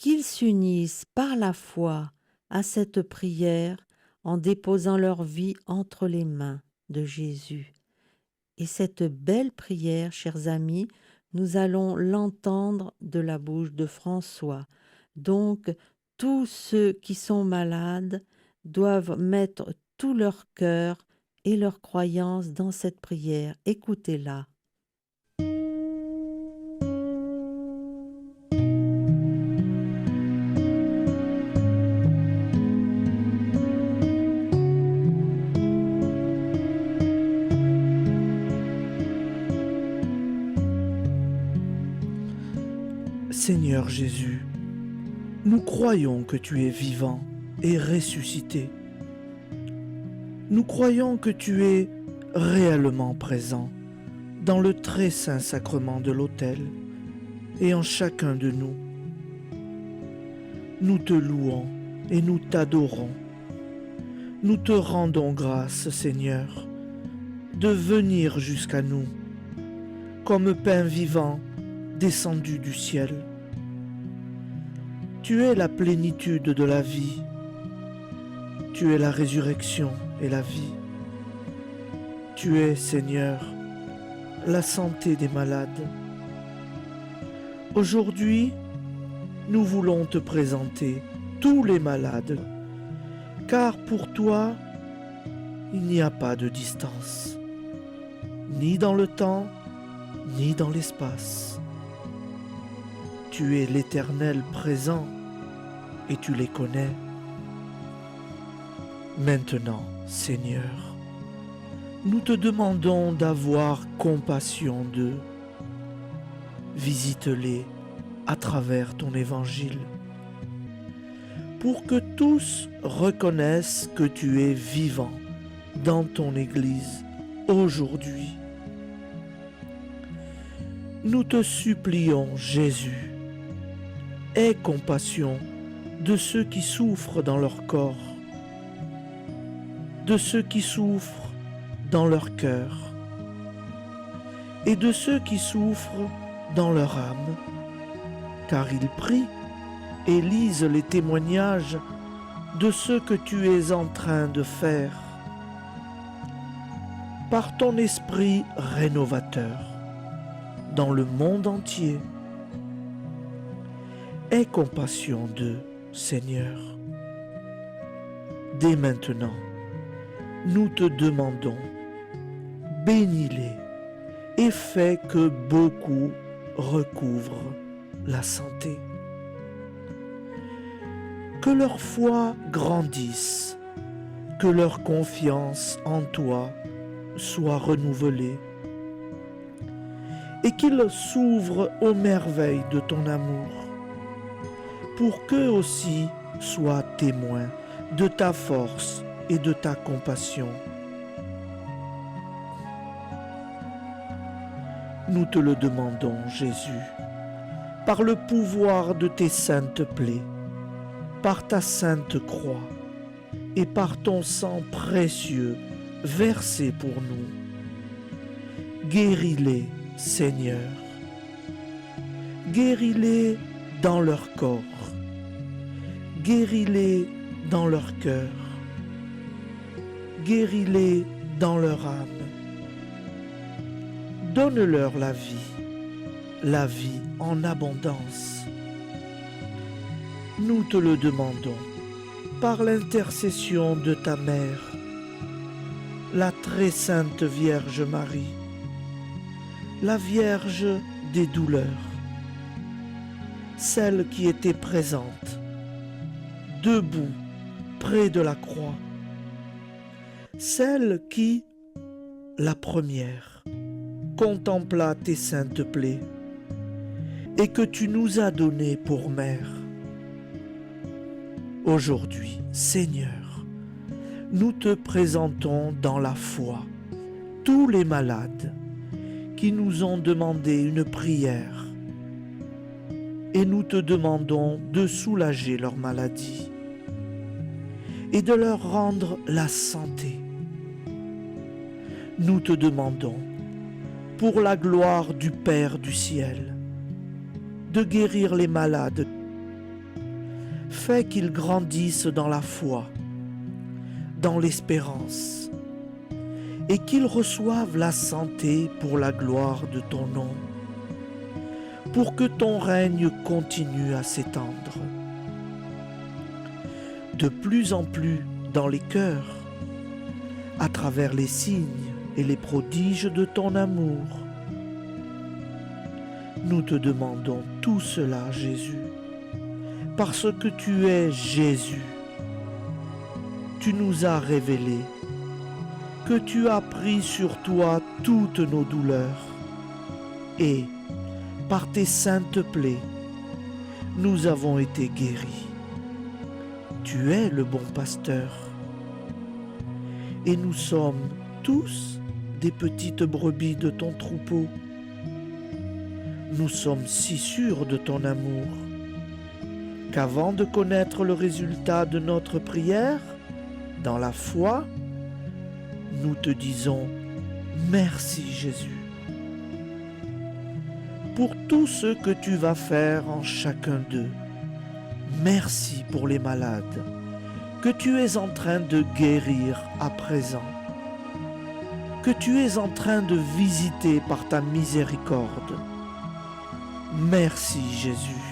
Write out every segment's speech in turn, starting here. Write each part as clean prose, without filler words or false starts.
qu'ils s'unissent par la foi à cette prière en déposant leur vie entre les mains de Jésus. Et cette belle prière, chers amis, nous allons l'entendre de la bouche de François. Donc, tous ceux qui sont malades doivent mettre tout leur cœur et leur croyance dans cette prière. Écoutez-la. Seigneur Jésus, nous croyons que tu es vivant et ressuscité. Nous croyons que tu es réellement présent dans le très saint sacrement de l'autel et en chacun de nous. Nous te louons et nous t'adorons. Nous te rendons grâce, Seigneur, de venir jusqu'à nous comme pain vivant descendu du ciel. Tu es la plénitude de la vie. Tu es la résurrection et la vie. Tu es, Seigneur, la santé des malades. Aujourd'hui, nous voulons te présenter tous les malades, car pour toi, il n'y a pas de distance, ni dans le temps, ni dans l'espace. Tu es l'Éternel présent et tu les connais. Maintenant, Seigneur, nous te demandons d'avoir compassion d'eux. Visite-les à travers ton évangile, pour que tous reconnaissent que tu es vivant dans ton Église aujourd'hui. Nous te supplions, Jésus, aie compassion de ceux qui souffrent dans leur corps, de ceux qui souffrent dans leur cœur et de ceux qui souffrent dans leur âme, car ils prient et lisent les témoignages de ce que tu es en train de faire par ton esprit rénovateur dans le monde entier. Aie compassion d'eux, Seigneur. Dès maintenant, nous te demandons, bénis-les et fais que beaucoup recouvrent la santé. Que leur foi grandisse, que leur confiance en toi soit renouvelée et qu'ils s'ouvrent aux merveilles de ton amour, pour qu'eux aussi soient témoins de ta force et de ta compassion. Nous te le demandons, Jésus, par le pouvoir de tes saintes plaies, par ta sainte croix et par ton sang précieux versé pour nous. Guéris-les, Seigneur. Guéris-les dans leur corps. Guéris-les dans leur cœur. Guéris-les dans leur âme. Donne-leur la vie en abondance. Nous te le demandons par l'intercession de ta mère, la très sainte Vierge Marie, la Vierge des douleurs, celle qui était présente, debout près de la croix, celle qui, la première, contempla tes saintes plaies et que tu nous as données pour mère. Aujourd'hui, Seigneur, nous te présentons dans la foi tous les malades qui nous ont demandé une prière et nous te demandons de soulager leur maladie et de leur rendre la santé. Nous te demandons, pour la gloire du Père du ciel, de guérir les malades Fais qu'ils grandissent dans la foi, dans l'espérance, et qu'ils reçoivent la santé pour la gloire de ton nom, pour que ton règne continue à s'étendre. De plus en plus dans les cœurs, à travers les signes et les prodiges de ton amour. Nous te demandons tout cela, Jésus, parce que tu es Jésus. Tu nous as révélé que tu as pris sur toi toutes nos douleurs et, par tes saintes plaies, nous avons été guéris. Tu es le bon pasteur et nous sommes tous des petites brebis de ton troupeau. Nous sommes si sûrs de ton amour qu'avant de connaître le résultat de notre prière, dans la foi, nous te disons merci Jésus pour tout ce que tu vas faire en chacun d'eux. Merci pour les malades que tu es en train de guérir à présent, que tu es en train de visiter par ta miséricorde. Merci Jésus.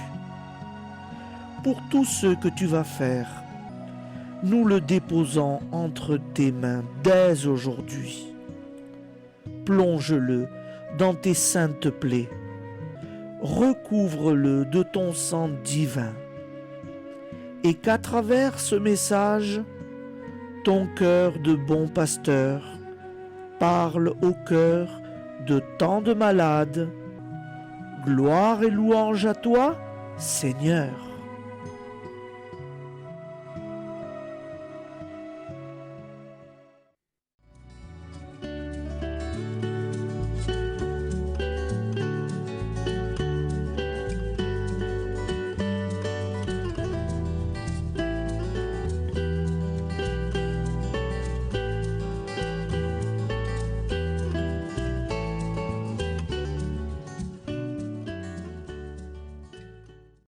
Pour tout ce que tu vas faire, nous le déposons entre tes mains dès aujourd'hui. Plonge-le dans tes saintes plaies. Recouvre-le de ton sang divin. Et qu'à travers ce message, ton cœur de bon pasteur parle au cœur de tant de malades. Gloire et louange à toi, Seigneur.